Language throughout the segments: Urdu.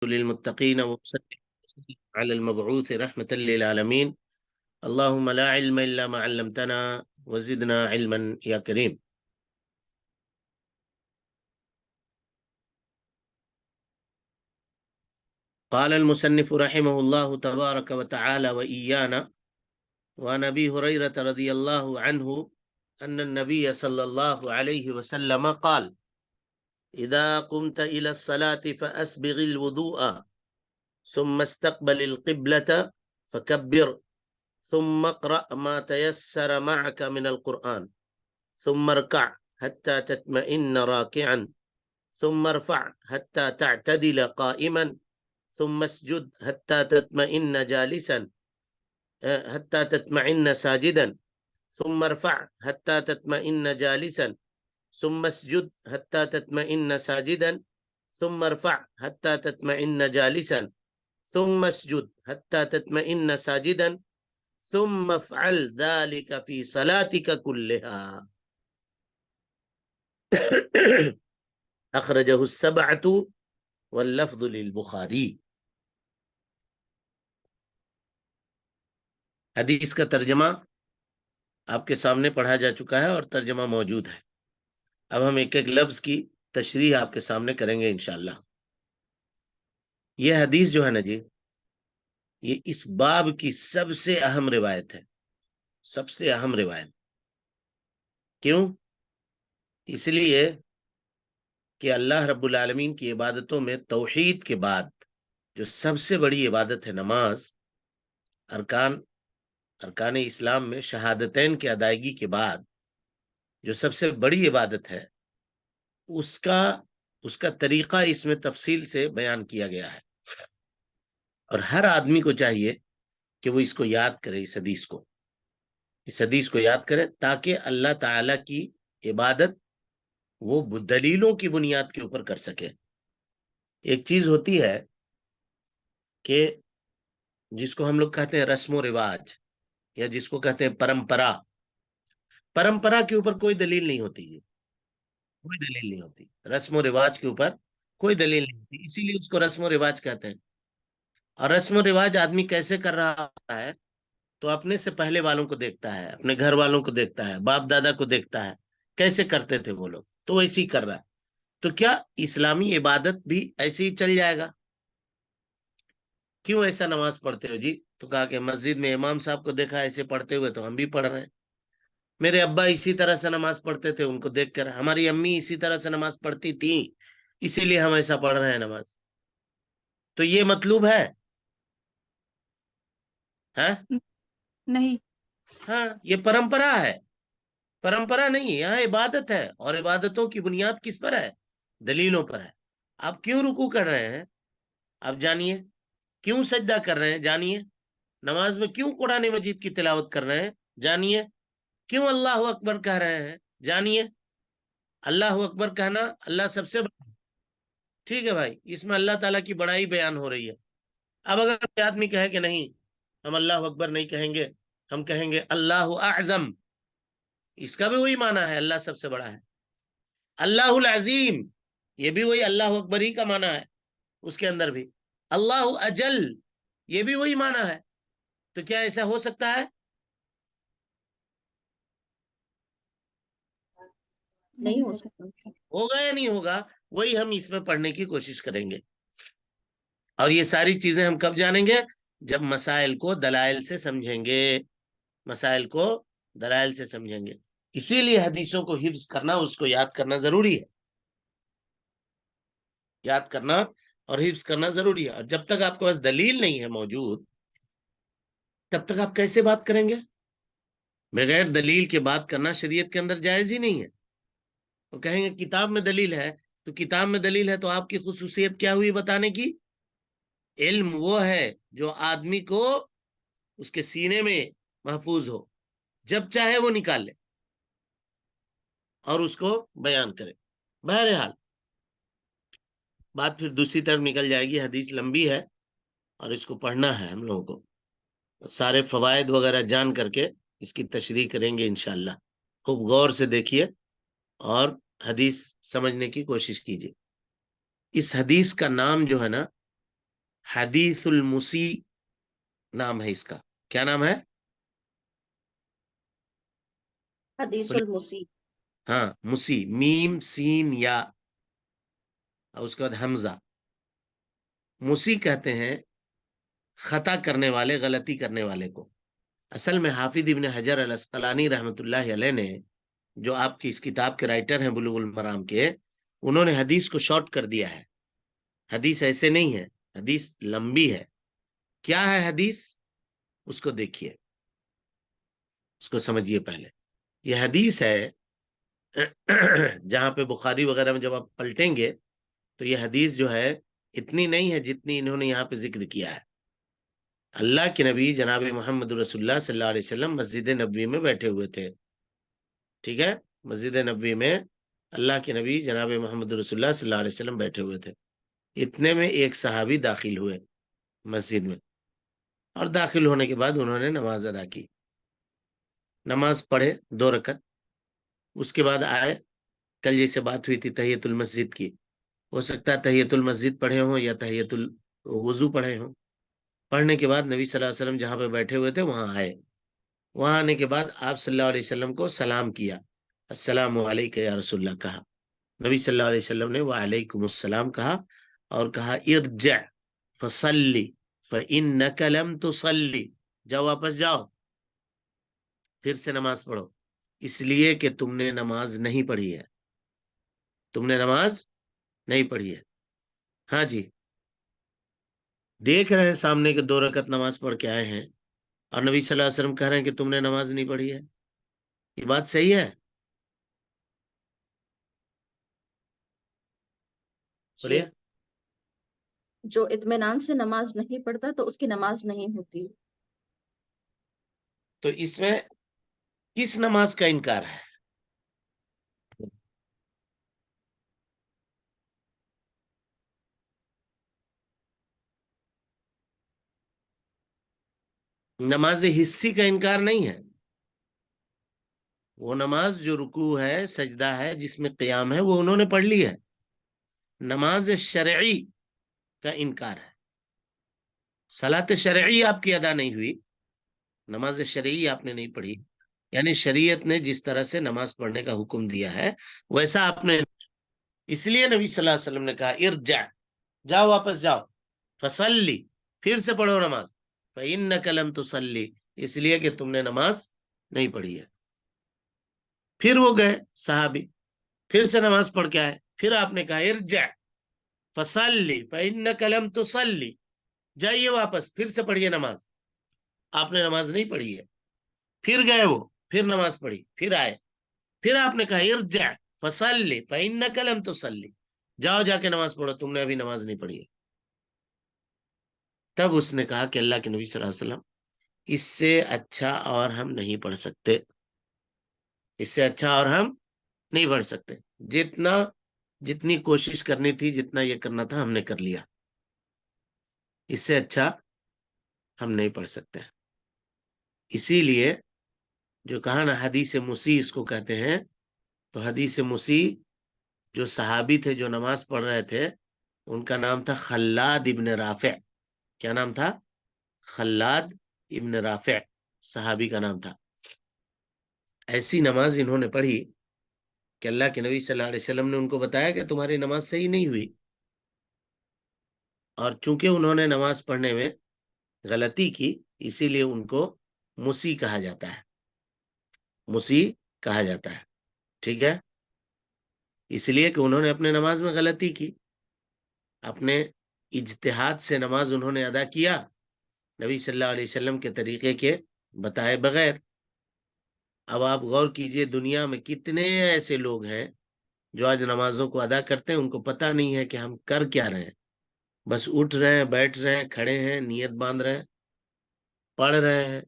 للمتقين ومصدق على المبعوث رحمة للعالمين اللهم لا علم إلا ما علمتنا وزدنا علما يا كريم. قال المصنف رحمه الله تبارك وتعالى وإيانا وعن أبي هريرة رضي الله عنه أن النبي صلى الله عليه وسلم قال إذا قمت إلى الصلاة فأسبغ الوضوء ثم استقبل القبلة فكبر ثم اقرأ ما تيسر معك من القرآن ثم اركع حتى تطمئن راكعا ثم ارفع حتى تعتدل قائما ثم اسجد حتى تطمئن جالسا حتى تطمئن ساجدا ثم ارفع حتى تطمئن جالسا ثم اسجد حتى تطمئن ساجدا ثم ارفع حتى تطمئن جالسا ثم اسجد حتى تطمئن ساجدا ثم افعل ذلك في صلاتك كلها. اخرجه السبعة واللفظ للبخاری. حدیث کا ترجمہ آپ کے سامنے پڑھا جا چکا ہے اور ترجمہ موجود ہے. اب ہم ایک ایک لفظ کی تشریح آپ کے سامنے کریں گے انشاءاللہ. یہ حدیث جو ہے نا جی، یہ اس باب کی سب سے اہم روایت ہے، سب سے اہم روایت. کیوں؟ اس لیے کہ اللہ رب العالمین کی عبادتوں میں توحید کے بعد جو سب سے بڑی عبادت ہے نماز، ارکان اسلام میں شہادتین کی ادائیگی کے بعد جو سب سے بڑی عبادت ہے، اس کا طریقہ اس میں تفصیل سے بیان کیا گیا ہے. اور ہر آدمی کو چاہیے کہ وہ اس کو یاد کرے، اس حدیث کو یاد کرے، تاکہ اللہ تعالی کی عبادت وہ دلیلوں کی بنیاد کے اوپر کر سکے. ایک چیز ہوتی ہے کہ جس کو ہم لوگ کہتے ہیں رسم و رواج، یا جس کو کہتے ہیں پرمپرا کے اوپر کوئی دلیل نہیں ہوتی ہے، کوئی دلیل نہیں ہوتی. رسم و رواج کے اوپر کوئی دلیل نہیں ہوتی، اسی لیے اس کو رسم و رواج کہتے ہیں. اور رسم و رواج آدمی کیسے کر رہا ہوتا ہے تو اپنے سے پہلے والوں کو دیکھتا ہے، اپنے گھر والوں کو دیکھتا ہے، باپ دادا کو دیکھتا ہے، کیسے کرتے تھے وہ لوگ، تو ویسے ہی کر رہا ہے. تو کیا اسلامی عبادت بھی ایسے ہی چل جائے گا؟ کیوں ایسا نماز پڑھتے ہو جی؟ تو کہا کہ مسجد میں امام صاحب کو دیکھا ایسے پڑھتے ہوئے تو ہم بھی پڑھ رہے ہیں. میرے ابا اسی طرح سے نماز پڑھتے تھے، ان کو دیکھ کر. ہماری امی اسی طرح سے نماز پڑھتی تھی، اسی لیے ہم ایسا پڑھ رہے ہیں نماز. تو یہ مطلوب ہے؟ نہیں. ہاں، یہ پرمپرا ہے، پرمپرا نہیں، یہاں عبادت ہے. اور عبادتوں کی بنیاد کس پر ہے؟ دلیلوں پر ہے. آپ کیوں رکوع کر رہے ہیں آپ جانیے، کیوں سجدہ کر رہے ہیں جانیے، نماز میں کیوں قرآن مجید کی تلاوت کر رہے ہیں جانیے، کیوں اللہ اکبر کہہ رہے ہیں جانیے. اللہ اکبر کہنا اللہ سب سے بڑا، ٹھیک ہے بھائی، اس میں اللہ تعالیٰ کی بڑائی بیان ہو رہی ہے. اب اگر کوئی آدمی کہے کہ نہیں ہم اللہ اکبر نہیں کہیں گے، ہم کہیں گے اللہ اعظم، اس کا بھی وہی معنی ہے، اللہ سب سے بڑا ہے. اللہ العظیم، یہ بھی وہی اللہ اکبر ہی کا معنی ہے، اس کے اندر بھی. اللہ اجل، یہ بھی وہی معنی ہے. تو کیا ایسا ہو سکتا ہے؟ نہیں ہو سکتا. ہوگا یا نہیں ہوگا؟ وہی ہم اس میں پڑھنے کی کوشش کریں گے. اور یہ ساری چیزیں ہم کب جانیں گے؟ جب مسائل کو دلائل سے سمجھیں گے، مسائل کو دلائل سے سمجھیں گے. اسی لیے حدیثوں کو حفظ کرنا، اس کو یاد کرنا ضروری ہے، یاد کرنا اور حفظ کرنا ضروری ہے. اور جب تک آپ کے پاس دلیل نہیں ہے موجود، تب تک آپ کیسے بات کریں گے؟ بغیر دلیل کے بات کرنا شریعت کے اندر جائز ہی نہیں ہے. وہ کہیں گے کتاب میں دلیل ہے، تو کتاب میں دلیل ہے تو آپ کی خصوصیت کیا ہوئی بتانے کی؟ علم وہ ہے جو آدمی کو اس کے سینے میں محفوظ ہو، جب چاہے وہ نکال لے اور اس کو بیان کرے. بہرحال بات پھر دوسری طرف نکل جائے گی. حدیث لمبی ہے اور اس کو پڑھنا ہے ہم لوگوں کو. سارے فوائد وغیرہ جان کر کے اس کی تشریح کریں گے انشاءاللہ. خوب غور سے دیکھیے اور حدیث سمجھنے کی کوشش کیجیے. اس حدیث کا نام جو ہے نا حدیث المسی نام ہے اس کا. کیا نام ہے؟ حدیث بولے. المسی. ہاں مسی، میم سین یا، اور اس کے بعد حمزہ. مسی کہتے ہیں خطا کرنے والے، غلطی کرنے والے کو. اصل میں حافظ ابن حجر الاسقلانی رحمۃ اللہ علیہ نے، جو آپ کی اس کتاب کے رائٹر ہیں بلوغ المرام کے، انہوں نے حدیث کو شارٹ کر دیا ہے. حدیث ایسے نہیں ہے، حدیث لمبی ہے. کیا ہے حدیث؟ اس کو دیکھیے، اس کو سمجھیے پہلے. یہ حدیث ہے جہاں پہ بخاری وغیرہ میں جب آپ پلٹیں گے تو یہ حدیث جو ہے اتنی نہیں ہے جتنی انہوں نے یہاں پہ ذکر کیا ہے. اللہ کے نبی جناب محمد رسول اللہ صلی اللہ علیہ وسلم مسجد نبوی میں بیٹھے ہوئے تھے. ٹھیک ہے، مسجد نبوی میں اللہ کے نبی جناب محمد رسول اللہ صلی اللہ علیہ وسلم بیٹھے ہوئے تھے. اتنے میں ایک صحابی داخل ہوئے مسجد میں، اور داخل ہونے کے بعد انہوں نے نماز ادا کی. نماز پڑھے 2 رکعت. اس کے بعد آئے، کل جیسے بات ہوئی تھی تحیت المسجد کی، ہو سکتا ہے تحیت المسجد پڑھے ہوں یا تحیت الوضو پڑھے ہوں. پڑھنے کے بعد نبی صلی اللہ علیہ وسلم جہاں پہ بیٹھے ہوئے تھے وہاں آئے. وہاں آنے کے بعد آپ صلی اللہ علیہ وسلم کو سلام کیا. السلام علیکم یا رسول اللہ کہا. نبی صلی اللہ علیہ وسلم نے وعلیکم السلام کہا، اور کہا ارجع فصلی فإنک لم تصلی، جاؤ واپس جاؤ، پھر سے نماز پڑھو، اس لیے کہ تم نے نماز نہیں پڑھی ہے. تم نے نماز نہیں پڑھی ہے. ہاں جی، دیکھ رہے ہیں سامنے کے 2 رکعت نماز پڑھ کے آئے ہیں، اور نبی صلی اللہ علیہ وسلم کہہ رہے ہیں کہ تم نے نماز نہیں پڑھی ہے. یہ بات صحیح ہے؟ جی. بولیے. جو اطمینان سے نماز نہیں پڑھتا تو اس کی نماز نہیں ہوتی. تو اس میں کس نماز کا انکار ہے؟ نماز حصی کا انکار نہیں ہے. وہ نماز جو رکوع ہے، سجدہ ہے، جس میں قیام ہے، وہ انہوں نے پڑھ لی ہے. نماز شرعی کا انکار ہے. صلاۃ شرعی آپ کی ادا نہیں ہوئی، نماز شرعی آپ نے نہیں پڑھی. یعنی شریعت نے جس طرح سے نماز پڑھنے کا حکم دیا ہے ویسا آپ نے، اس لیے نبی صلی اللہ علیہ وسلم نے کہا ارجع، جاؤ واپس جاؤ، فصلی، پھر سے پڑھو نماز، فإنک لم تصلی، اس لیے کہ تم نے نماز نہیں پڑھی ہے. پھر وہ گئے صحابی، پھر سے نماز پڑھ کے آئے، پھر آپ نے کہا ارجع فصلی فإنک لم تصلی، جائیے واپس، پھر سے پڑھیے نماز، آپ نے نماز نہیں پڑھی ہے. پھر گئے وہ، پھر نماز پڑھی، پھر آئے، پھر آپ نے کہا ارجع فصلی فإنک لم تصلی، جاؤ جا کے نماز پڑھو، تم نے ابھی نماز نہیں پڑھی ہے. تب اس نے کہا کہ اللہ کے نبی صلی اللہ علیہ وسلم، اس سے اچھا اور ہم نہیں پڑھ سکتے، اس سے اچھا اور ہم نہیں پڑھ سکتے. جتنی کوشش کرنی تھی، جتنا یہ کرنا تھا، ہم نے کر لیا، اس سے اچھا ہم نہیں پڑھ سکتے. اسی لیے جو کہا نا حدیث مسیح اس کو کہتے ہیں. تو حدیث مسیح جو صحابی تھے جو نماز پڑھ رہے تھے، ان کا نام تھا خلاد ابن رافع. کیا نام تھا؟ خلاد ابن رافع صحابی کا نام تھا. ایسی نماز انہوں نے پڑھی کہ اللہ کے نبی صلی اللہ علیہ وسلم نے ان کو بتایا کہ تمہاری نماز صحیح نہیں ہوئی. اور چونکہ انہوں نے نماز پڑھنے میں غلطی کی، اسی لیے ان کو مسیح کہا جاتا ہے، مسیح کہا جاتا ہے. ٹھیک ہے، اس لیے کہ انہوں نے اپنے نماز میں غلطی کی، اپنے اجتہاد سے نماز انہوں نے ادا کیا نبی صلی اللہ علیہ وسلم کے طریقے کے بتائے بغیر. اب آپ غور کیجئے، دنیا میں کتنے ایسے لوگ ہیں جو آج نمازوں کو ادا کرتے ہیں، ان کو پتہ نہیں ہے کہ ہم کر کیا رہے ہیں. بس اٹھ رہے ہیں، بیٹھ رہے ہیں، کھڑے ہیں، نیت باندھ رہے ہیں، پڑھ رہے ہیں.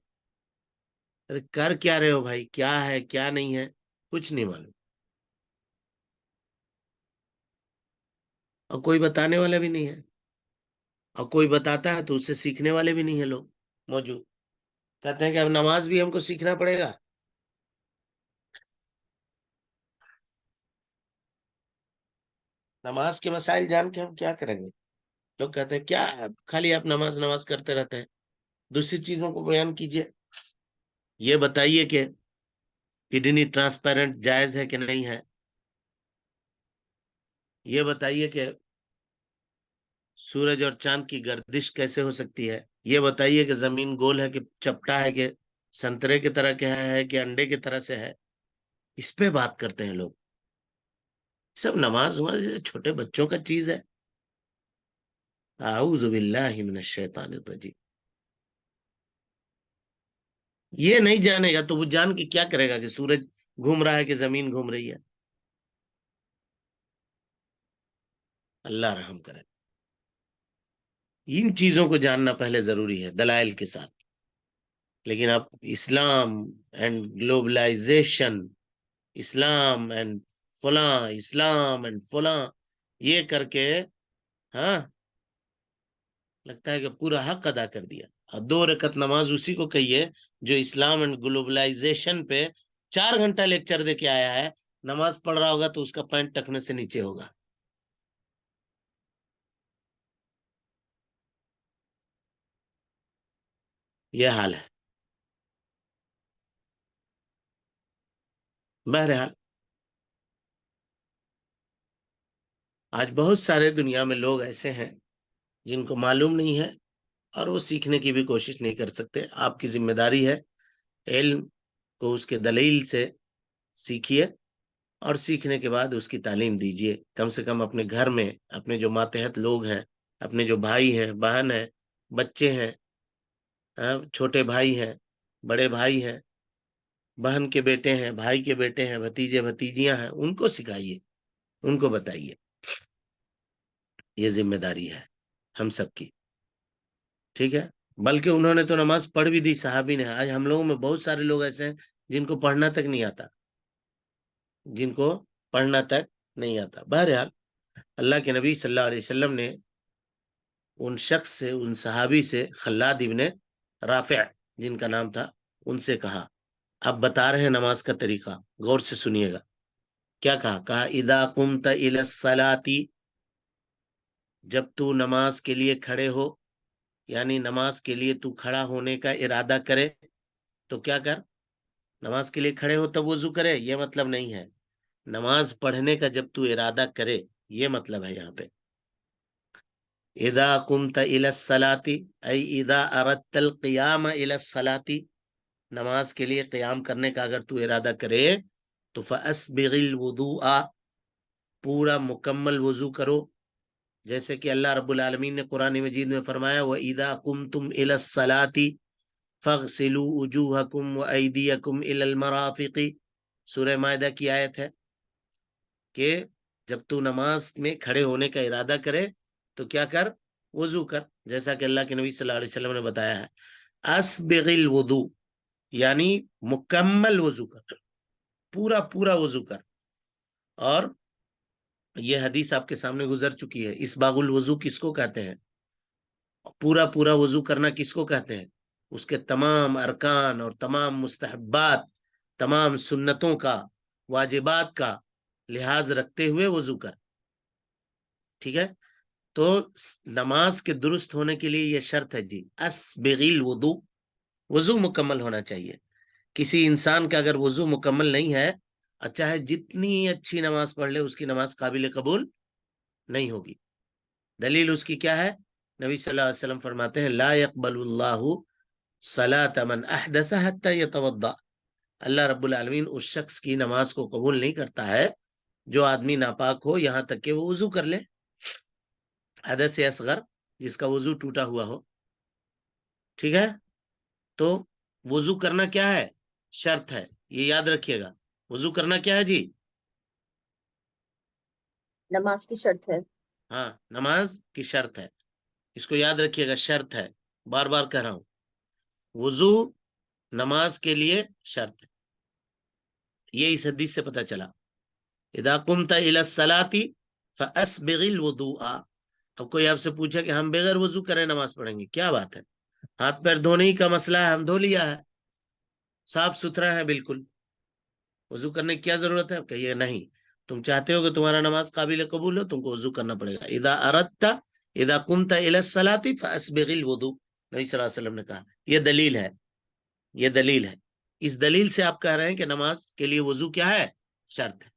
ارے کر کیا رہے ہو بھائی؟ کیا ہے کیا نہیں ہے کچھ نہیں معلوم، اور کوئی بتانے والا بھی نہیں ہے. اور کوئی بتاتا ہے تو اس سے سیکھنے والے بھی نہیں ہیں لوگ موجود. کہتے ہیں کہ اب نماز بھی ہم کو سیکھنا پڑے گا. نماز کے مسائل جان کے ہم کیا کریں گے؟ لوگ کہتے ہیں کیا خالی آپ نماز نماز کرتے رہتے ہیں، دوسری چیزوں کو بیان کیجئے. یہ بتائیے کہ کڈنی ٹرانسپیرنٹ جائز ہے کہ نہیں ہے، یہ بتائیے کہ سورج اور چاند کی گردش کیسے ہو سکتی ہے، یہ بتائیے کہ زمین گول ہے کہ چپٹا ہے، کہ سنترے کی طرح کیا ہے کہ انڈے کی طرح سے ہے. اس پہ بات کرتے ہیں لوگ. سب نماز وماز چھوٹے بچوں کا چیز ہے. اعوذ باللہ من الشیطان الرجیم. یہ نہیں جانے گا تو وہ جان کے کیا کرے گا کہ سورج گھوم رہا ہے کہ زمین گھوم رہی ہے. اللہ رحم کرے. ان چیزوں کو جاننا پہلے ضروری ہے دلائل کے ساتھ. لیکن اب اسلام اینڈ گلوبلائزیشن، اسلام اینڈ فلاں، اسلام اینڈ فلاں، یہ کر کے ہاں لگتا ہے کہ پورا حق ادا کر دیا. اور 2 رکعت نماز اسی کو کہیے جو اسلام اینڈ گلوبلائزیشن پہ 4 گھنٹہ لیکچر دے کے آیا ہے. نماز پڑھ رہا ہوگا تو اس کا پینٹ ٹکنے سے نیچے ہوگا. یہ حال ہے. بہرحال آج بہت سارے دنیا میں لوگ ایسے ہیں جن کو معلوم نہیں ہے اور وہ سیکھنے کی بھی کوشش نہیں کر سکتے. آپ کی ذمہ داری ہے علم کو اس کے دلیل سے سیکھیے، اور سیکھنے کے بعد اس کی تعلیم دیجیے. کم سے کم اپنے گھر میں اپنے جو ماتحت لوگ ہیں، اپنے جو بھائی ہیں، بہن ہیں، بچے ہیں، چھوٹے بھائی ہیں، بڑے بھائی ہیں، بہن کے بیٹے ہیں، بھائی کے بیٹے ہیں، بھتیجے بھتیجیاں ہیں، ان کو سکھائیے، ان کو بتائیے. یہ ذمہ داری ہے ہم سب کی. ٹھیک ہے. بلکہ انہوں نے تو نماز پڑھ بھی دی صحابی نے. آج ہم لوگوں میں بہت سارے لوگ ایسے ہیں جن کو پڑھنا تک نہیں آتا، جن کو پڑھنا تک نہیں آتا. بہرحال اللہ کے نبی صلی اللہ علیہ وسلم نے ان شخص سے، ان صحابی سے، خلاد ابن رافع جن کا نام تھا، ان سے کہا. اب بتا رہے ہیں نماز کا طریقہ، غور سے سنیے گا. کیا کہا اذا قمت الى الصلاۃ، جب تو نماز کے لیے کھڑے ہو، یعنی نماز کے لیے تو کھڑا ہونے کا ارادہ کرے تو کیا کر. نماز کے لیے کھڑے ہو تب وضو کرے یہ مطلب نہیں ہے. نماز پڑھنے کا جب تو ارادہ کرے یہ مطلب ہے یہاں پہ. اذا قمت الى الصلاۃ ای اذا اردت القیام الى الصلاۃ، نماز کے لیے قیام کرنے کا اگر تو ارادہ کرے تو فاسبغ الوضوء، پورا مکمل وضو کرو. جیسے کہ اللہ رب العالمین نے قرآن مجید میں فرمایا وَإِذَا قُمْتُمْ إِلَى الصَّلَاةِ فَاغْسِلُوا وُجُوهَكُمْ وَأَيْدِيَكُمْ إِلَى الْمَرَافِقِ، سورہ مائدہ کی آیت ہے کہ جب تو نماز میں کھڑے ہونے کا ارادہ کرے تو کیا کر، وضو کر. جیسا کہ اللہ کے نبی صلی اللہ علیہ وسلم نے بتایا ہے اسبغ الوضوء، یعنی مکمل وضو کر، پورا پورا وضو کر. اور یہ حدیث آپ کے سامنے گزر چکی ہے. اسباغ الوضو کس کو کہتے ہیں؟ پورا پورا وضو کرنا کس کو کہتے ہیں؟ اس کے تمام ارکان اور تمام مستحبات، تمام سنتوں کا، واجبات کا لحاظ رکھتے ہوئے وضو کر. ٹھیک ہے. تو نماز کے درست ہونے کے لیے یہ شرط ہے جی اسبغ الوضو، وضو مکمل ہونا چاہیے. کسی انسان کا اگر وضو مکمل نہیں ہے، چاہے جتنی اچھی نماز پڑھ لے، اس کی نماز قابل قبول نہیں ہوگی. دلیل اس کی کیا ہے؟ نبی صلی اللہ علیہ وسلم فرماتے ہیں لا يقبل اللہ صلاة من احدث حتى يتوضا، اللہ رب العالمین اس شخص کی نماز کو قبول نہیں کرتا ہے جو آدمی ناپاک ہو یہاں تک کہ وہ وضو کر لے. حدث اصغر، جس کا وضو ٹوٹا ہوا ہو. ٹھیک ہے. تو وضو کرنا کیا ہے؟ شرط ہے. یہ یاد رکھیے گا. وضو کرنا کیا ہے جی؟ نماز کی شرط ہے. ہاں، نماز کی شرط ہے. اس کو یاد رکھیے گا، شرط ہے. بار بار کہہ رہا ہوں، وضو نماز کے لیے شرط ہے. یہ اس حدیث سے پتہ چلا. اذا قمت الى الصلاة فاسبغ الوضوء. اب کوئی آپ سے پوچھا کہ ہم بغیر وضو کرے نماز پڑھیں گے، کیا بات ہے؟ ہاتھ پیر دھونے ہی کا مسئلہ ہے، ہم دھو لیا ہے، صاف ستھرا ہے بالکل، وضو کرنے کی کیا ضرورت ہے؟ کہیے نہیں، تم چاہتے ہو کہ تمہارا نماز قابل قبول ہو، تم کو وضو کرنا پڑے گا. اذا اردت اذا قمت الى الصلاة فاسبغ الوضوء، نبی صلی اللہ علیہ وسلم نے کہا. یہ دلیل ہے، یہ دلیل ہے. اس دلیل سے آپ کہہ رہے ہیں کہ نماز کے لیے وضو کیا ہے؟ شرط ہے.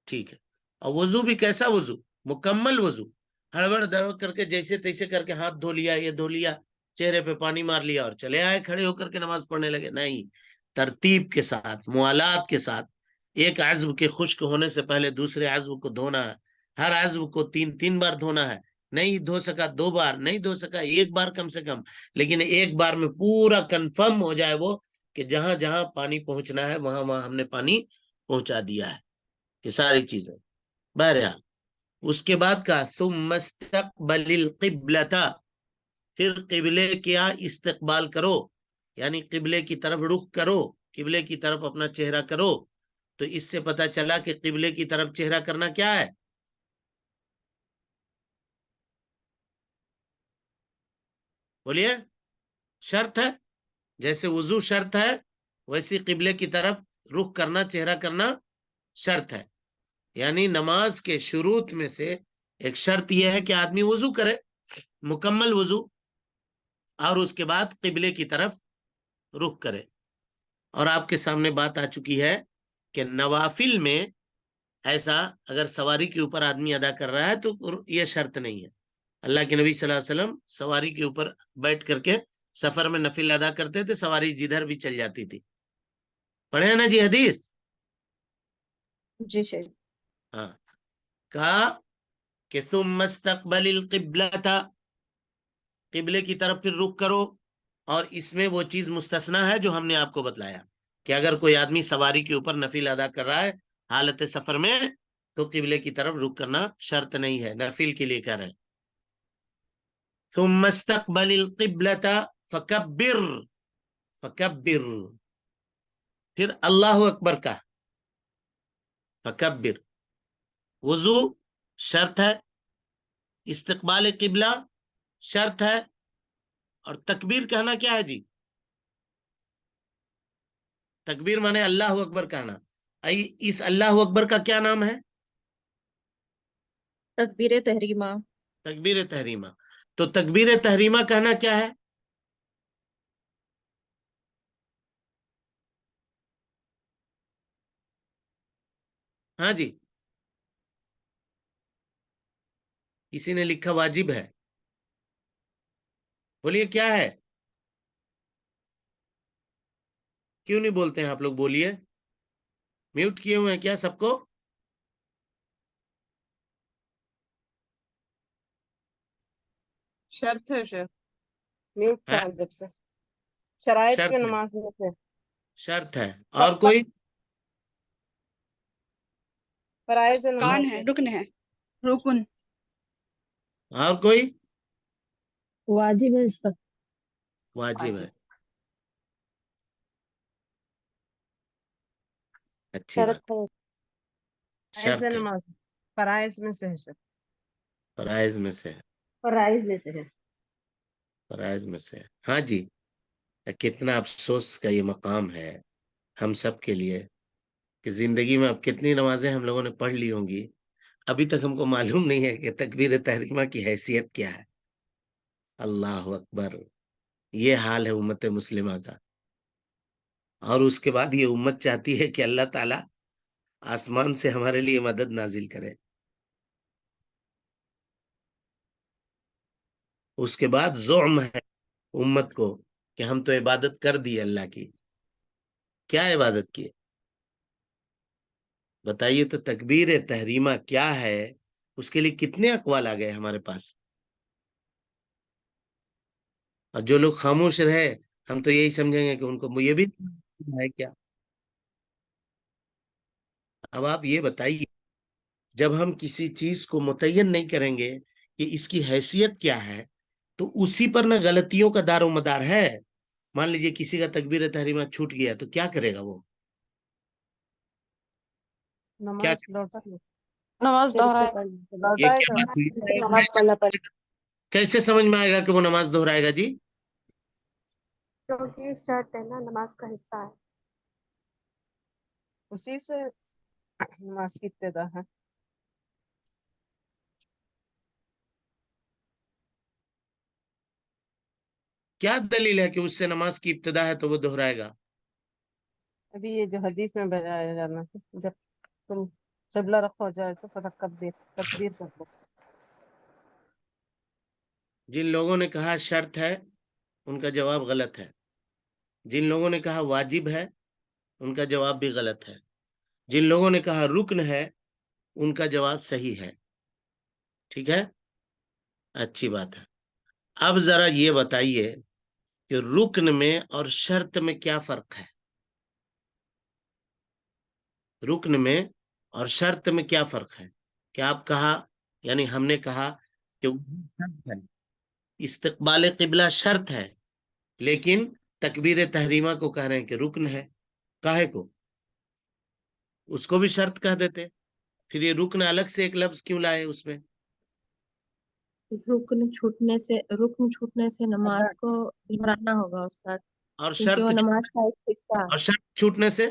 ٹھیک ہے. اور وضو بھی کیسا وضو؟ مکمل وضو. ہڑبڑ دڑبڑ کر کے جیسے تیسے کر کے ہاتھ دھو لیا، یہ دھو لیا، چہرے پہ پانی مار لیا اور چلے آئے کھڑے ہو کر کے نماز پڑھنے لگے. نہیں، ترتیب کے ساتھ، موالات کے ساتھ. ایک عضو کے خشک ہونے سے پہلے دوسرے عضو کو دھونا ہے. ہر عضو کو 3 بار دھونا ہے. نہیں دھو سکا 2 بار، نہیں دھو سکا 1 بار کم سے کم، لیکن ایک بار میں پورا کنفرم ہو جائے وہ کہ جہاں جہاں پانی پہنچنا ہے وہاں وہاں ہم نے پانی پہنچا دیا ہے. یہ ساری چیزیں. بہرحال اس کے بعد کا ثم استقبل القبلۃ، پھر قبلے کیا استقبال کرو، یعنی قبلے کی طرف رخ کرو، قبلے کی طرف اپنا چہرہ کرو. تو اس سے پتا چلا کہ قبلے کی طرف چہرہ کرنا کیا ہے؟ بولیے. شرط ہے. جیسے وضو شرط ہے ویسی قبلے کی طرف رخ کرنا، چہرہ کرنا شرط ہے. یعنی نماز کے شروط میں سے ایک شرط یہ ہے کہ آدمی وضو کرے، مکمل وضو، اور اس کے بعد قبلے کی طرف رخ کرے. اور آپ کے سامنے بات آ چکی ہے کہ نوافل میں ایسا اگر سواری کے اوپر آدمی ادا کر رہا ہے تو یہ شرط نہیں ہے. اللہ کے نبی صلی اللہ علیہ وسلم سواری کے اوپر بیٹھ کر کے سفر میں نفل ادا کرتے تھے، سواری جدھر بھی چل جاتی تھی. پڑھے نا جی حدیث؟ جی شیخ. ہاں. کہا کہ ثم استقبل القبلۃ، قبلے کی طرف پھر رخ کرو. اور اس میں وہ چیز مستثنا ہے جو ہم نے آپ کو بتلایا کہ اگر کوئی آدمی سواری کے اوپر نفل ادا کر رہا ہے حالت سفر میں تو قبلے کی طرف رخ کرنا شرط نہیں ہے، نفل کے لیے کر رہے. ثم استقبل القبلۃ فکبر، فکبر، پھر اللہ اکبر کا فکبر. وضو شرط ہے، استقبال قبلہ شرط ہے، اور تکبیر کہنا کیا ہے جی؟ تکبیر مانے اللہ اکبر کہنا. اس اللہ اکبر کا کیا نام ہے؟ تکبیر تحریمہ. تکبیر تحریمہ. تو تکبیر تحریمہ کہنا کیا ہے؟ ہاں جی، کسی نے لکھا واجب ہے. بولیے کیا ہے؟ کیوں نہیں بولتے ہیں آپ لوگ؟ بولیے. میوٹ کیے ہوئے ہیں کیا سب کو؟ شرط ہے شیخ، میوٹ ہے؟ تھا جب سے. شرائط شرط میں ہے، نماز میں سے شرط ہے. اور کوئی؟ فرائض کان نماز ہے، میں رکن ہے، رکن. اور کوئی؟ واجب ہے اس کا. واجب ہے. اچھی شرط بات. ہے. فرائض شرط ہے، نماز فرائض میں سے ہے شیخ. فرائض میں سے ہے. فرائض میں سے ہے. فرائض میں سے ہے. ہاں جی. کتنا افسوس کا یہ مقام ہے ہم سب کے لیے کہ زندگی میں اب کتنی نمازیں ہم لوگوں نے پڑھ لی ہوں گی، ابھی تک ہم کو معلوم نہیں ہے کہ تکبیر تحریمہ کی حیثیت کیا ہے. اللہ اکبر. یہ حال ہے امت مسلمہ کا. اور اس کے بعد یہ امت چاہتی ہے کہ اللہ تعالیٰ آسمان سے ہمارے لیے مدد نازل کرے. اس کے بعد زعم ہے امت کو کہ ہم تو عبادت کر دی اللہ کی. کیا عبادت کی؟ بتائیے تو. تکبیر تحریمہ کیا ہے؟ اس کے لیے کتنے اقوال آ گئے ہمارے پاس. اور جو لوگ خاموش رہے ہم تو یہی سمجھیں گے کہ ان کو یہ بھی ہے کیا. اب آپ یہ بتائیے، جب ہم کسی چیز کو متعین نہیں کریں گے کہ اس کی حیثیت کیا ہے تو اسی پر نہ غلطیوں کا دار و مدار ہے. مان لیجئے کسی کا تکبیر تحریمہ چھوٹ گیا تو کیا کرے گا وہ؟ کیا نماز لوٹا نماز پھر دوہرائے. سے یہ لوٹائے کیا گا، بات ہوئی؟ پھر نماز پڑھنا پڑے گا کیسے سمجھ میں آئے گا کہ وہ نماز دہرائے گا جی؟ کیونکہ شرط ہے نا، نماز کا حصہ ہے. اسی سے نماز کی ابتدا ہے. کیا دلیل ہے کہ اس سے نماز کی ابتدا ہے تو وہ دہرائے گا؟ ابھی یہ جو حدیث میں بتایا جانا ہے جب تم قبلہ رخ ہو جائے تو تکبیر کر دو. جن لوگوں نے کہا شرط ہے ان کا جواب غلط ہے. جن لوگوں نے کہا واجب ہے ان کا جواب بھی غلط ہے. جن لوگوں نے کہا رکن ہے ان کا جواب صحیح ہے. ٹھیک ہے، اچھی بات ہے. اب ذرا یہ بتائیے کہ رکن میں اور شرط میں کیا فرق ہے؟ رکن میں اور شرط میں کیا فرق ہے؟ کیا آپ کہا، یعنی ہم نے کہا کہ شرط ہے، استقبال قبلہ شرط ہے، لیکن تکبیر تحریمہ کو کہہ رہے ہیں کہ رکن ہے. کاہے کو؟ اس کو بھی شرط کہہ دیتے. پھر یہ رکن الگ سے ایک لفظ کیوں لائے اس میں؟ رکن چھوٹنے سے نماز کو دہرانا ہوگا استاد، اور کیونکہ وہ نماز کا ایک حصہ اور شرط چھوٹنے سے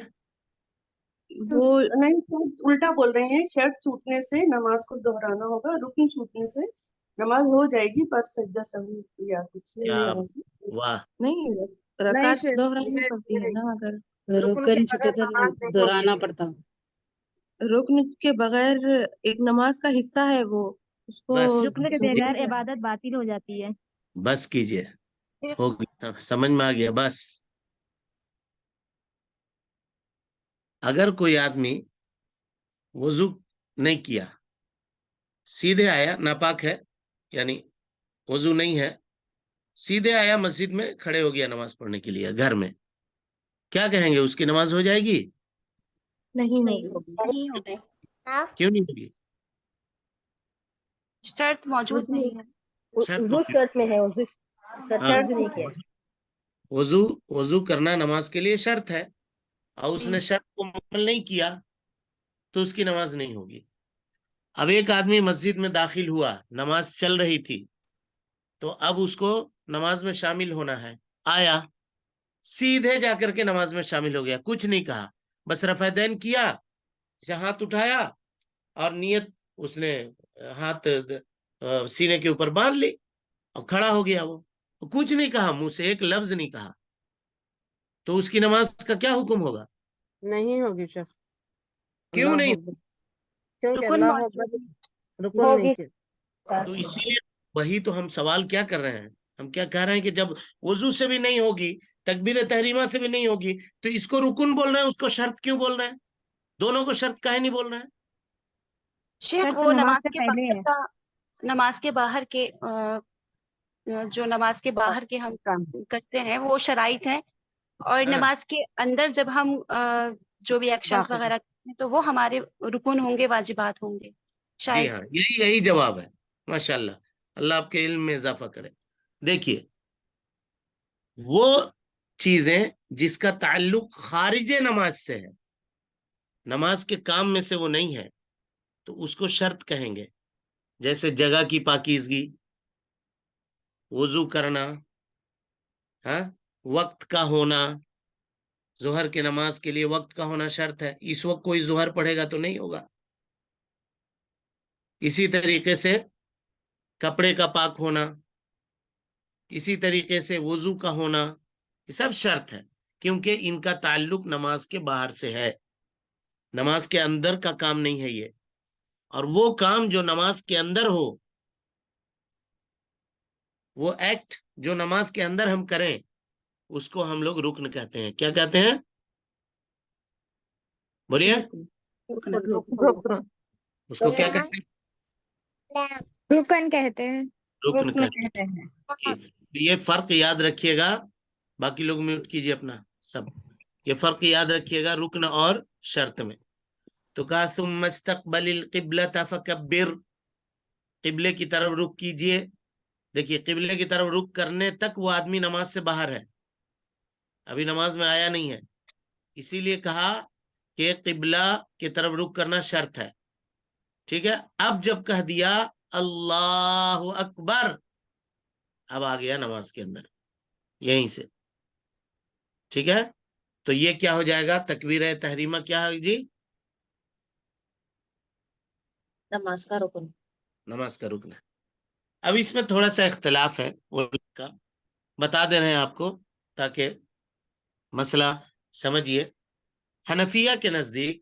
وہ نہیں سر، الٹا بول رہے ہیں. شرط چھوٹنے سے نماز کو دہرانا ہوگا، رکن چھوٹنے سے نماز ہو جائے گی پر سجدہ سہو یا کچھ اس کیا طرح سے. واہ، نہیں نہیں رکعت دہرانی پڑتی ہے یہ نا. اگر رکن چھٹے تو دہرانا پڑتا. رکن کے بغیر ایک نماز کا حصہ ہے وہ، اس کو بس رکن کے بغیر عبادت باطل ہو جاتی ہے. بس کیجئے، ہو گیا، سمجھ میں آ گیا. بس اگر کوئی آدمی وضو نہیں کیا، سیدھے آیا، ناپاک ہے یعنی وضو نہیں ہے، سیدھے آیا مسجد میں، کھڑے ہو گیا نماز پڑھنے کے لیے گھر میں، کیا کہیں گے؟ اس کی نماز ہو جائے گی؟ نہیں نہیں ہوگی. نہیں ہوگا. کیوں نہیں ہوگی؟ شرط موجود نہیں ہے. شرط وضو موجود. شرط میں ہے، وضو ہاں، شرط نہیں کیا. وضو کرنا نماز کے لیے شرط ہے، اور اس نے شرط کو مکمل نہیں کیا تو اس کی نماز نہیں ہوگی. اب ایک آدمی مسجد میں داخل ہوا، نماز چل رہی تھی، تو اب اس کو نماز میں شامل ہونا ہے. آیا، سیدھے جا کر کے نماز میں شامل ہو گیا، کچھ نہیں کہا، بس رفع دین کیا، ہاتھ اٹھایا اور نیت اس نے ہاتھ سینے کے اوپر باندھ لی اور کھڑا ہو گیا. وہ کچھ نہیں کہا، منہ سے ایک لفظ نہیں کہا، تو اس کی نماز کا کیا حکم ہوگا؟ نہیں ہوگی شیخ. کیوں اللہ نہیں؟ اکبر. کیونکہ رکن اللہ موجود اکبر رکن نہیں ہوگی. کیا. تو اسی لیے وہی تو ہم سوال کیا کر رہے ہیں، ہم کیا کہہ رہے ہیں کہ جب وضو سے بھی نہیں ہوگی، تکبیر تحریمہ سے بھی نہیں ہوگی، تو اس کو رکن بول رہے ہیں، اس کو شرط کیوں بول رہے ہیں؟ دونوں کو شرط کاہے نہیں بول رہے ہیں؟ شیخ شرط وہ نماز نماز سے کے پہلے باہر ہے. کا، نماز کے باہر کے جو نماز کے باہر کے ہم کام. کرتے ہیں وہ شرائط ہیں، اور ہاں، نماز کے اندر جب ہم جو بھی ایکشنز داخل. وغیرہ کرتے ہیں تو وہ ہمارے رکن ہوں گے، واجبات ہوں گے جی شاید. ہاں، یہی جواب ہے. ماشاءاللہ، اللہ آپ کے علم میں اضافہ کرے. دیکھیے، وہ چیزیں جس کا تعلق خارج نماز سے ہے، نماز کے کام میں سے وہ نہیں ہے، تو اس کو شرط کہیں گے. جیسے جگہ کی پاکیزگی، وضو کرنا، ہاں، وقت کا ہونا. ظہر کے نماز کے لیے وقت کا ہونا شرط ہے، اس وقت کوئی ظہر پڑھے گا تو نہیں ہوگا. اسی طریقے سے کپڑے کا پاک ہونا، اسی طریقے سے وضو کا ہونا، یہ سب شرط ہے، کیونکہ ان کا تعلق نماز کے باہر سے ہے، نماز کے اندر کا کام نہیں ہے یہ. اور وہ کام جو نماز کے اندر ہو، وہ ایکٹ جو نماز کے اندر ہم کریں، اس کو ہم لوگ رکن کہتے ہیں. کیا کہتے ہیں؟ بولیے. رکن. اس کو کیا کہتے ہیں؟ رکن کہتے ہیں. رکن رکن کہتے کہتے ہیں. ہیں. یہ فرق یاد رکھیے گا، باقی لوگ میوٹ کیجیے اپنا سب. یہ فرق یاد رکھیے گا رکن اور شرط میں. تو کہا ثم استقبل القبلۃ فکبر، قبلے کی طرف رخ کیجیے. دیکھیے، قبلے کی طرف رخ کرنے تک وہ آدمی نماز سے باہر ہے، ابھی نماز میں آیا نہیں ہے، اسی لیے کہا کہ قبلہ کی طرف رخ کرنا شرط ہے. ٹھیک ہے، اب جب کہہ دیا اللہ اکبر، اب آ گیا نماز کے اندر یہیں سے. ٹھیک ہے، تو یہ کیا ہو جائے گا؟ تکبیر تحریمہ کیا ہے جی؟ نماز کا رکن. نماز کا رکن ہے. اب اس میں تھوڑا سا اختلاف ہے علماء کا. بتا دے رہے ہیں آپ کو تاکہ مسئلہ سمجھیے. حنفیہ کے نزدیک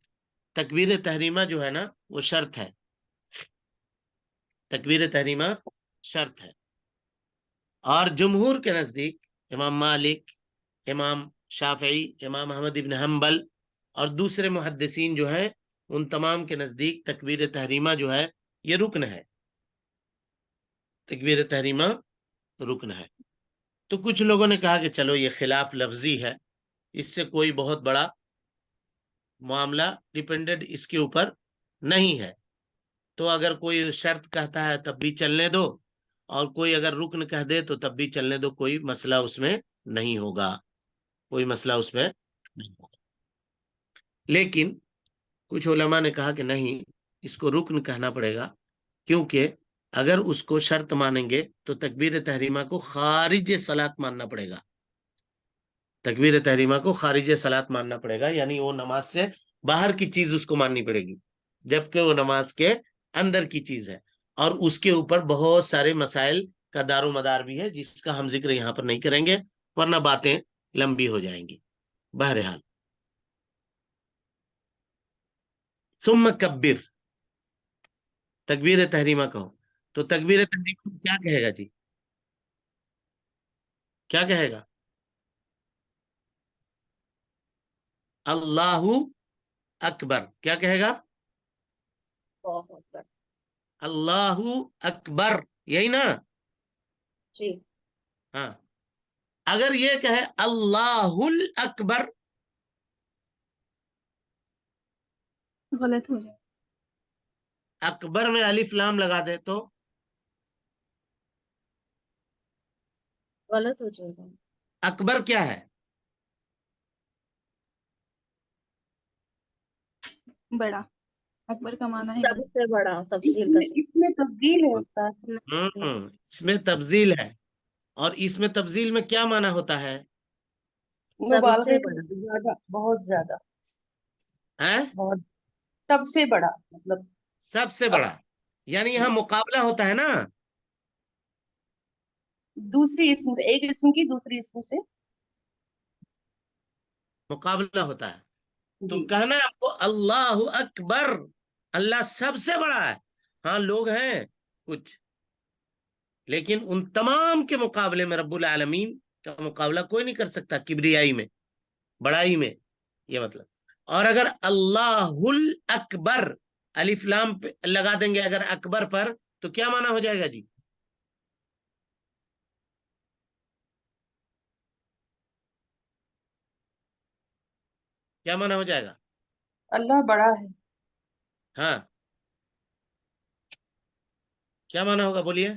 تکبیر تحریمہ جو ہے نا وہ شرط ہے. تکبیر تحریمہ شرط ہے. اور جمہور کے نزدیک امام مالک، امام شافعی، امام احمد ابن حنبل اور دوسرے محدثین جو ہیں ان تمام کے نزدیک تکبیر تحریمہ جو ہے یہ رکن ہے. تکبیر تحریمہ رکن ہے. تو کچھ لوگوں نے کہا کہ چلو یہ خلاف لفظی ہے، اس سے کوئی بہت بڑا معاملہ ڈیپینڈنٹ اس کے اوپر نہیں ہے، تو اگر کوئی شرط کہتا ہے تب بھی چلنے دو، اور کوئی اگر رکن کہہ دے تو تب بھی چلنے دو، کوئی مسئلہ اس میں نہیں ہوگا، کوئی مسئلہ اس میں نہیں ہوگا. لیکن کچھ علماء نے کہا کہ نہیں، اس کو رکن کہنا پڑے گا، کیونکہ اگر اس کو شرط مانیں گے تو تکبیر تحریمہ کو خارج صلاۃ ماننا پڑے گا. تکبیر تحریمہ کو خارج صلاۃ ماننا پڑے گا، یعنی وہ نماز سے باہر کی چیز اس کو ماننی پڑے گی، جبکہ وہ نماز کے اندر کی چیز ہے. اور اس کے اوپر بہت سارے مسائل کا دار و مدار بھی ہے جس کا ہم ذکر یہاں پر نہیں کریں گے ورنہ باتیں لمبی ہو جائیں گی. بہرحال ثم کبر، تکبیر تحریمہ کہو. تو تکبیر تحریمہ کیا کہے گا جی؟ کیا کہے گا؟ اللہ اکبر. کیا کہے گا؟ اللہ اکبر، یہی نا؟ جی. ہاں. اگر یہ کہے اللہ اکبر غلط ہو جائے. اکبر میں الف لام لگا دے تو غلط ہو جائے گا. اکبر کیا ہے؟ بڑا. اکبر کا معنی ہے سب سے بڑا تفصیل کا صحیح. اس میں تبدیل ہے استاد. اس میں تفضیل ہے. اور اس میں تفضیل میں کیا معنی ہوتا ہے؟ سب مبالغے سے بڑا. زیادہ، بہت زیادہ، ہیں؟ بہت، سب سے بڑا مطلب. سب سے بڑا، یعنی یہاں مقابلہ ہوتا ہے نا. دوسری اسم سے، ایک اسم کی دوسری اسم سے. مقابلہ ہوتا ہے. تو جی. کہنا ہے آپ کو اللہ اکبر، اللہ سب سے بڑا ہے. ہاں لوگ ہیں کچھ، لیکن ان تمام کے مقابلے میں رب العالمین کا مقابلہ کوئی نہیں کر سکتا کبریائی میں، بڑائی میں، یہ مطلب. اور اگر اللہ اکبر الف لام پہ لگا دیں گے اگر اکبر پر تو کیا معنی ہو جائے گا جی؟ کیا معنی ہو جائے گا؟ اللہ بڑا ہے. ہاں، کیا معنی ہوگا بولیے؟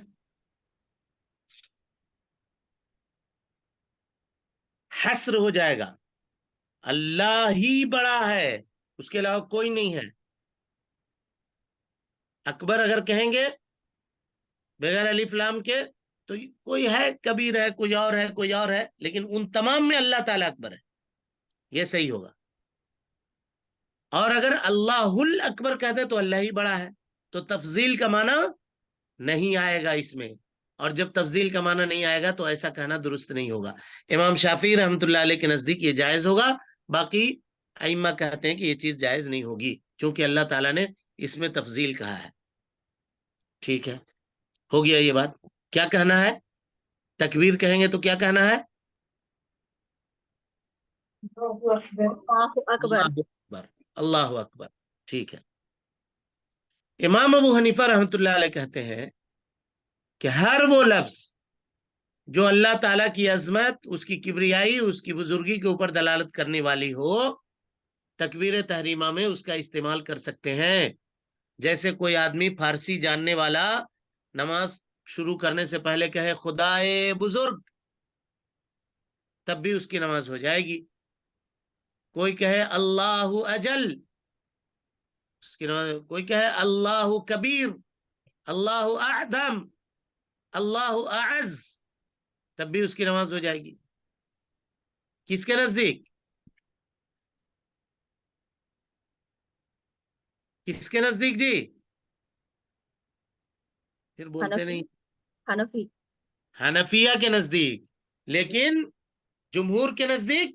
حسر ہو جائے گا، اللہ ہی بڑا ہے، اس کے علاوہ کوئی نہیں ہے. اکبر اگر کہیں گے بغیر الف لام کے تو کوئی ہے کبیر ہے، کوئی اور ہے، کوئی اور ہے، لیکن ان تمام میں اللہ تعالیٰ اکبر ہے، یہ صحیح ہوگا. اور اگر اللہ اکبر کہتے تو اللہ ہی بڑا ہے، تو تفضیل کا معنی نہیں آئے گا اس میں. اور جب تفضیل کا معنی نہیں آئے گا تو ایسا کہنا درست نہیں ہوگا. امام شافعی رحمۃ اللہ علیہ کے نزدیک یہ جائز ہوگا، باقی ائمہ کہتے ہیں کہ یہ چیز جائز نہیں ہوگی چونکہ اللہ تعالیٰ نے اس میں تفضیل کہا ہے. ٹھیک ہے، ہو گیا یہ بات. کیا کہنا ہے؟ تکبیر کہیں گے تو کیا کہنا ہے؟ اللہ اکبر. اللہ اکبر، اللہ اکبر. ٹھیک ہے. امام ابو حنیفہ رحمۃ اللہ علیہ کہتے ہیں کہ ہر وہ لفظ جو اللہ تعالیٰ کی عظمت، اس کی کبریائی، اس کی بزرگی کے اوپر دلالت کرنے والی ہو، تکبیر تحریمہ میں اس کا استعمال کر سکتے ہیں. جیسے کوئی آدمی فارسی جاننے والا نماز شروع کرنے سے پہلے کہے خدائے بزرگ، تب بھی اس کی نماز ہو جائے گی. کوئی کہے اللہ اجل، اس کی نماز. کوئی کہے اللہ کبیر، اللہ اعظم، اللہ اعز، تب بھی اس کی نماز ہو جائے گی. کس کے نزدیک؟ کس کے نزدیک جی؟ پھر بولتے نہیں. حنفی. حنفیہ کے نزدیک. لیکن جمہور کے نزدیک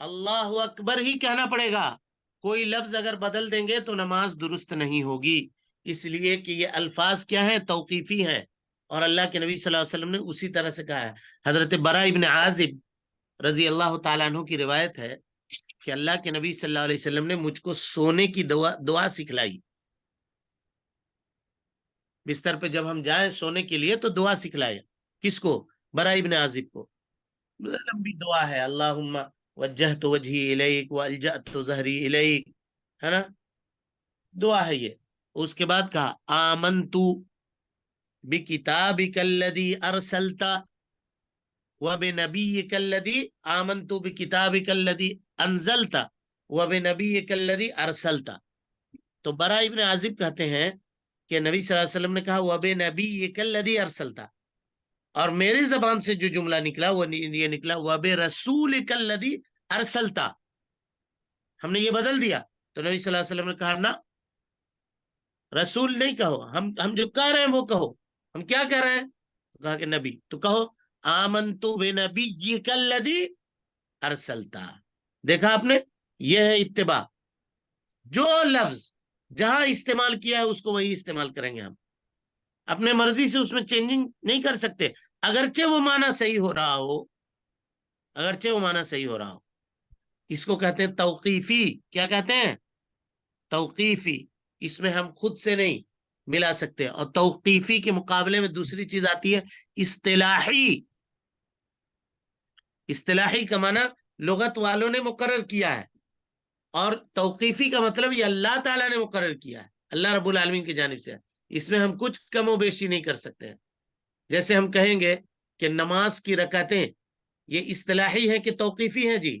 اللہ اکبر ہی کہنا پڑے گا. کوئی لفظ اگر بدل دیں گے تو نماز درست نہیں ہوگی، اس لیے کہ یہ الفاظ کیا ہیں؟ توقیفی ہیں، اور اللہ کے نبی صلی اللہ علیہ وسلم نے اسی طرح سے کہا ہے. حضرت براء ابن عازب رضی اللہ تعالیٰ عنہ کی روایت ہے کہ اللہ کے نبی صلی اللہ علیہ وسلم نے مجھ کو سونے کی دعا سکھلائی. بستر پہ جب ہم جائیں سونے کے لیے تو دعا سکھلائے. کس کو؟ براء ابن عازب کو. لمبی دعا ہے، اللہم وجہت وجہی الیک والجأت ظہری الیک، ہے نا، دعا ہے یہ. اس کے بعد کہا آمنتو بکتابک الذی ارسلت وبنبیک الذی آمنتو بکتابک الذی انزلت وبنبیک الذی ارسلت. تو براء ابن عازب کہتے ہیں کہ نبی صلی اللہ علیہ وسلم نے کہا وبنبیک الذی ارسلت، اور میری زبان سے جو جملہ نکلا وہ یہ نکلا وبرسولک الذی ارسلت. ہم نے یہ بدل دیا تو نبی صلی اللہ علیہ وسلم نے کہا نہ، رسول نہیں کہو، ہم جو کہہ رہے ہیں وہ کہو. ہم کیا کہہ رہے ہیں؟ کہا کہ نبی، تو کہو آمنتو بنبیک الذی ارسلت. دیکھا آپ نے، یہ ہے اتباع. جو لفظ جہاں استعمال کیا ہے اس کو وہی استعمال کریں گے. ہم اپنے مرضی سے اس میں چینجنگ نہیں کر سکتے، اگرچہ وہ معنی صحیح ہو رہا ہو، اگرچہ وہ معنی صحیح ہو رہا ہو. اس کو کہتے ہیں توقیفی. کیا کہتے ہیں؟ توقیفی. اس میں ہم خود سے نہیں ملا سکتے. اور توقیفی کے مقابلے میں دوسری چیز آتی ہے اصطلاحی. اصطلاحی کا معنی لغت والوں نے مقرر کیا ہے، اور توقیفی کا مطلب یہ اللہ تعالیٰ نے مقرر کیا ہے، اللہ رب العالمین کی جانب سے. اس میں ہم کچھ کم و بیشی نہیں کر سکتے ہیں. جیسے ہم کہیں گے کہ نماز کی رکعتیں یہ اصطلاحی ہے کہ توقیفی ہیں؟ جی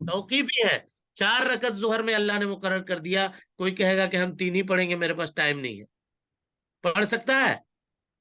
توقیفی ہے. 4 رکعت ظہر میں اللہ نے مقرر کر دیا، کوئی کہے گا کہ ہم 3 ہی پڑھیں گے، میرے پاس ٹائم نہیں ہے. پڑھ سکتا ہے؟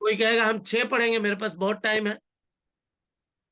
کوئی کہے گا ہم 6 پڑھیں گے، میرے پاس بہت ٹائم ہے.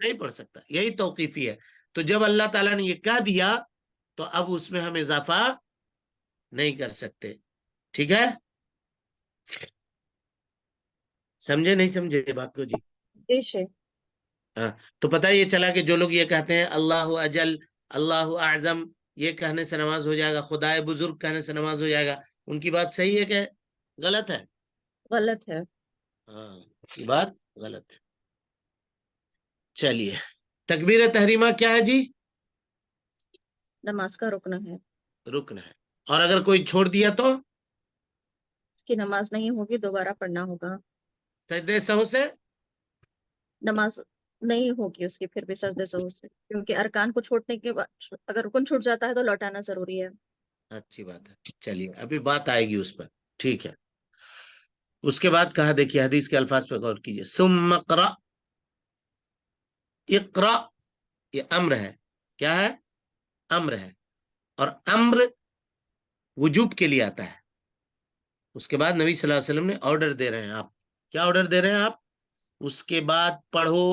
نہیں پڑھ سکتا. یہی توقیفی ہے. تو جب اللہ تعالیٰ نے یہ کہہ دیا تو اب اس میں ہم اضافہ نہیں کر سکتے. ٹھیک ہے، سمجھے نہیں سمجھے بات کو؟ جی جی شیخ۔ ہاں، تو پتہ یہ چلا کہ جو لوگ یہ کہتے ہیں اللہ اجل، اللہ اعظم، یہ کہنے سے نماز ہو جائے گا، خدائے بزرگ کہنے سے نماز ہو جائے گا، ان کی بات صحیح ہے کہ غلط ہے؟ غلط ہے۔ ہاں، یہ بات غلط ہے. چلیے، تکبیر تحریمہ کیا ہے جی؟ نماز کا رکن ہے، رکن ہے. اور اگر کوئی چھوڑ دیا تو اس کی نماز نہیں ہوگی، دوبارہ پڑھنا ہوگا۔ سجدے سہو سے نماز نہیں ہوگی اس کی پھر بھی سجدے سہو سے، کیونکہ ارکان کو چھوڑنے کے بعد اگر رکن چھوٹ جاتا ہے تو لوٹانا ضروری ہے۔ اچھی بات ہے. چلیے، ابھی بات آئے گی اس پر. ٹھیک ہے. اس کے بعد کہا، دیکھیے حدیث کے الفاظ پہ غور کیجئے. ثم اقرأ، اقرأ یہ امر ہے. کیا ہے؟ امر ہے. اور امر وجوب کے لیے آتا ہے. اس کے بعد نبی صلی اللہ علیہ وسلم نے آرڈر دے رہے ہیں. آپ کیا آرڈر دے رہے ہیں؟ آپ اس کے بعد پڑھو،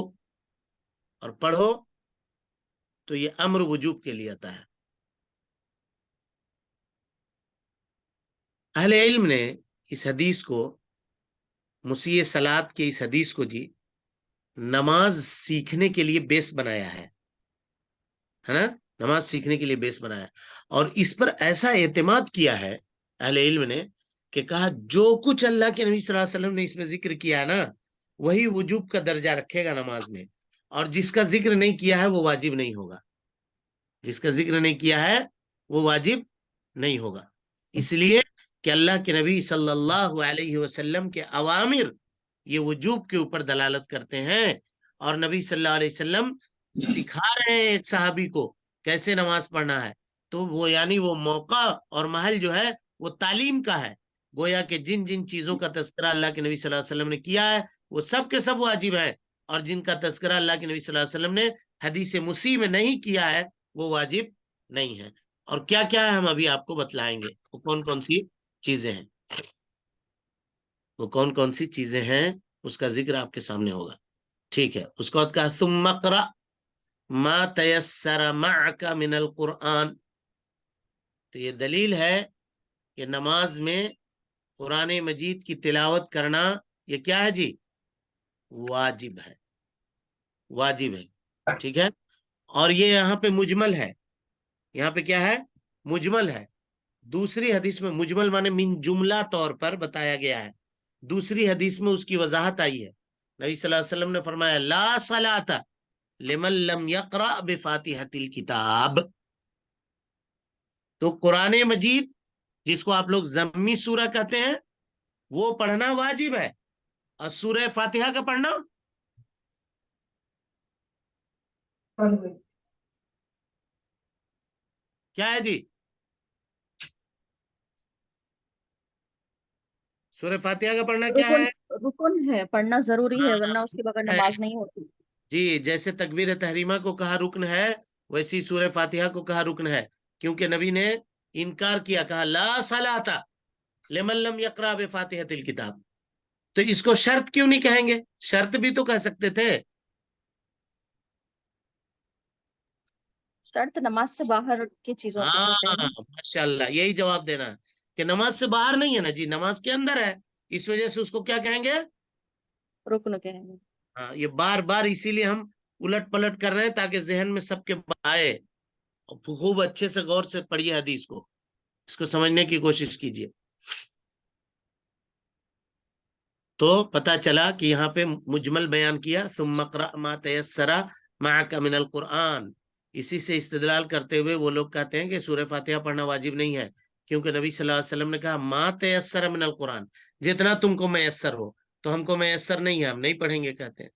اور پڑھو تو یہ امر وجوب کے لیے آتا ہے. اہل علم نے اس حدیث کو، مسیح صلاۃ کے اس حدیث کو جی نماز سیکھنے کے لیے بیس بنایا ہے نا، نماز سیکھنے کے لیے بیس بنایا. اور اس پر ایسا اعتماد کیا ہے اہل علم نے کہ کہا جو کچھ اللہ کے نبی صلی اللہ علیہ وسلم نے اس میں ذکر کیا ہے نا، وہی وجوب کا درجہ رکھے گا نماز میں، اور جس کا ذکر نہیں کیا ہے وہ واجب نہیں ہوگا. جس کا ذکر نہیں کیا ہے وہ واجب نہیں ہوگا. اس لیے کہ اللہ کے نبی صلی اللہ علیہ وسلم کے اوامر یہ وجوب کے اوپر دلالت کرتے ہیں، اور نبی صلی اللہ علیہ وسلم سکھا رہے ہیں ایک صحابی کو کیسے نماز پڑھنا ہے. تو وہ یعنی وہ موقع اور محل جو ہے وہ تعلیم کا ہے. گویا کہ جن جن چیزوں کا تذکرہ اللہ کے نبی صلی اللہ علیہ وسلم نے کیا ہے وہ سب کے سب واجب ہیں، اور جن کا تذکرہ اللہ کے نبی صلی اللہ علیہ وسلم نے حدیث مسیح میں نہیں کیا ہے وہ واجب نہیں ہے. اور کیا کیا ہے ہم ابھی آپ کو بتلائیں گے، وہ کون کون سی چیزیں ہیں، وہ کون کون سی چیزیں ہیں اس کا ذکر آپ کے سامنے ہوگا. ٹھیک ہے. اس کے بعد کہا ثم اقرأ ما تیسر معک من القرآن. تو یہ دلیل ہے کہ نماز میں قرآن مجید کی تلاوت کرنا یہ کیا ہے جی؟ واجب ہے، واجب ہے، ٹھیک ہے. اور یہ یہاں پہ مجمل ہے، یہاں پہ کیا ہے؟ مجمل ہے. دوسری حدیث میں مجمل مانے من جملہ طور پر بتایا گیا ہے. دوسری حدیث میں اس کی وضاحت آئی ہے. نبی صلی اللہ علیہ وسلم نے فرمایا لا صلاۃ لمن لم یقرأ بفاتحۃ الکتاب. تو قرآن مجید جس کو آپ لوگ ضمی سورہ کہتے ہیں وہ پڑھنا واجب ہے، اور سورہ فاتحہ کا پڑھنا کیا ہے جی؟ سورہ فاتحہ کا پڑھنا کیا ہے؟ رکن ہے، پڑھنا ضروری ہے، ورنہ اس کے بغیر ہے. نماز نہیں ہوتی. جی، جیسے تکبیر تحریمہ کو کہا رکن ہے، ویسی سورہ فاتحہ کو کہا رکن ہے، کیونکہ نبی نے انکار کیا، کہا لا صلاۃ لمن لم یقرأ بفاتحۃ الکتاب. تو اس کو شرط کیوں نہیں کہیں گے؟ شرط بھی تو کہہ سکتے تھے. شرط نماز سے باہر کی چیزوں کو کہتے ہیں نا. ماشاء اللہ، یہی جواب دینا ہے کہ نماز سے باہر نہیں ہے نا جی، نماز کے اندر ہے، اس وجہ سے اس کو کیا کہیں گے؟ رکن کہیں گے. ہاں، یہ بار بار اسی لیے ہم الٹ پلٹ کر رہے ہیں تاکہ ذہن میں سب کے آئے. خوب اچھے سے غور سے پڑھیے حدیث کو، اس کو سمجھنے کی کوشش کیجیے. تو پتا چلا کہ یہاں پہ مجمل بیان کیا، ثم اقرأ ما تیسر معک من القرآن. اسی سے استدلال کرتے ہوئے وہ لوگ کہتے ہیں کہ سورہ فاتحہ پڑھنا واجب نہیں ہے، کیونکہ نبی صلی اللہ علیہ وسلم نے کہا ما تیسر من القرآن، جتنا تم کو میسر ہو. تو ہم کو میسر نہیں ہے، ہم نہیں پڑھیں گے کہتے ہیں.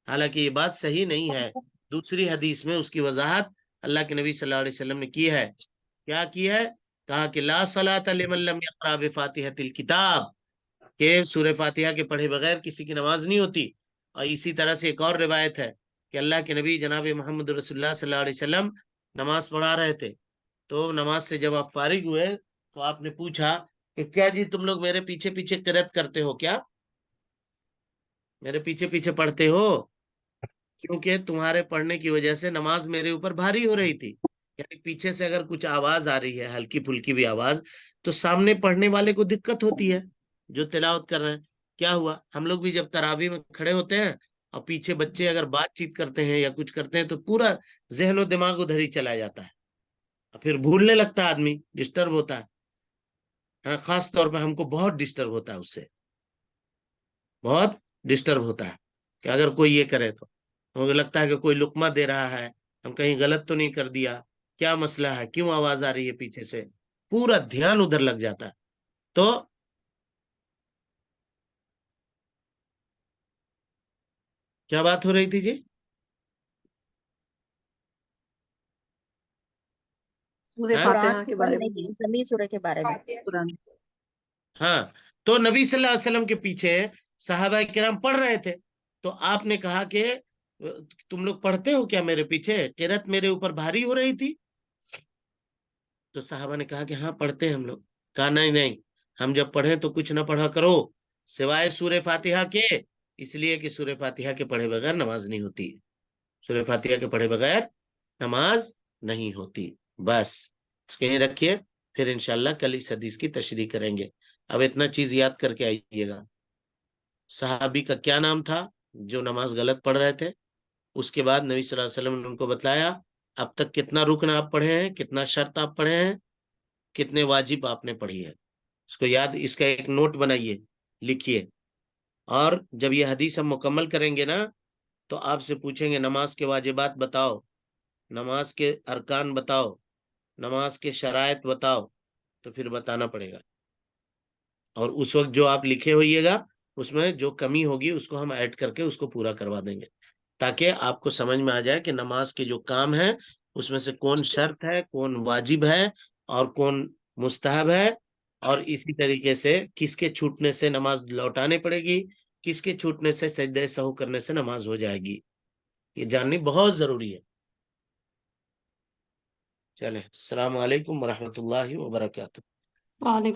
حالانکہ یہ بات صحیح نہیں ہے. دوسری حدیث میں اس کی وضاحت اللہ کے نبی صلی اللہ علیہ وسلم نے کی ہے. کیا کی ہے؟ کہا کہ لا صلاۃ لمن لم یقرأ بفاتحۃ الکتاب، کہ سورہ فاتحہ کے پڑھے بغیر کسی کی نماز نہیں ہوتی. اور اسی طرح سے ایک اور روایت ہے کہ اللہ کے نبی جناب محمد رسول اللہ صلی اللہ علیہ وسلم نماز پڑھا رہے تھے. تو نماز سے جب آپ فارغ ہوئے تو آپ نے پوچھا کہ کیا جی تم لوگ میرے پیچھے پیچھے قرأت کرتے ہو کیا؟ میرے پیچھے پیچھے پڑھتے ہو؟ کیونکہ تمہارے پڑھنے کی وجہ سے نماز میرے اوپر بھاری ہو رہی تھی. یعنی پیچھے سے اگر کچھ آواز آ رہی ہے، ہلکی پھلکی بھی آواز، تو سامنے پڑھنے والے کو دقت ہوتی ہے جو تلاوت کر رہے ہیں. کیا ہوا؟ ہم لوگ بھی جب تراویح میں کھڑے ہوتے ہیں اور پیچھے بچے اگر بات چیت کرتے ہیں یا کچھ کرتے ہیں تو پورا ذہن و دماغ ادھر ہی چلا جاتا ہے، اور پھر بھولنے لگتا ہے آدمی، ڈسٹرب ہوتا ہے. خاص طور پہ ہم کو بہت ڈسٹرب ہوتا ہے، اس سے بہت ڈسٹرب ہوتا ہے کہ اگر کوئی یہ کرے تو مجھے لگتا ہے کہ کوئی لقمہ دے رہا ہے، ہم کہیں غلط تو نہیں کر دیا، کیا مسئلہ ہے، کیوں آواز آ رہی ہے پیچھے سے، پورا دھیان ادھر لگ جاتا ہے. تو کیا بات ہو رہی تھی جی؟ سورہ ہاں فاتحہ کے بارے میں. ضمی سورہ کے بارے میں. قرآن. ہاں، تو نبی صلی اللہ علیہ وسلم کے پیچھے صحابہ کرام پڑھ رہے تھے، تو آپ نے کہا کہ تم لوگ پڑھتے ہو کیا میرے پیچھے؟ قرأت میرے اوپر بھاری ہو رہی تھی. تو صحابہ نے کہا کہ ہاں پڑھتے ہیں ہم لوگ. کہا نہیں نہیں، ہم جب پڑھیں تو کچھ نہ پڑھا کرو سوائے سورہ فاتحہ کے، اس لیے کہ سورہ فاتحہ کے پڑھے بغیر نماز نہیں ہوتی. سورہ فاتحہ کے پڑھے بغیر نماز نہیں ہوتی. بس اس کو یہیں رکھیے، پھر انشاءاللہ کل اس حدیث کی تشریح کریں گے. اب اتنا چیز یاد کر کے آئیے گا. صحابی کا کیا نام تھا جو نماز غلط پڑھ رہے تھے؟ اس کے بعد نبی صلی اللہ علیہ وسلم نے ان کو بتلایا اب تک کتنا رکن آپ پڑھے ہیں، کتنا شرط آپ پڑھے ہیں، کتنے واجب آپ نے پڑھی ہے. اس کو یاد، اس کا ایک نوٹ بنائیے، لکھیے. اور جب یہ حدیث ہم مکمل کریں گے نا تو آپ سے پوچھیں گے نماز کے واجبات بتاؤ، نماز کے ارکان بتاؤ، نماز کے شرائط بتاؤ، تو پھر بتانا پڑے گا. اور اس وقت جو آپ لکھے ہوئیے گا اس میں جو کمی ہوگی اس کو ہم ایڈ کر کے اس کو پورا کروا دیں گے، تاکہ آپ کو سمجھ میں آ جائے کہ نماز کے جو کام ہیں اس میں سے کون شرط ہے، کون واجب ہے اور کون مستحب ہے، اور اسی طریقے سے کس کے چھوٹنے سے نماز لوٹانے پڑے گی، کس کے چھوٹنے سے سجدہ سہو کرنے سے نماز ہو جائے گی. یہ جاننی بہت ضروری ہے. چلیں، السلام علیکم ورحمۃ اللہ وبرکاتہ. وعلیکم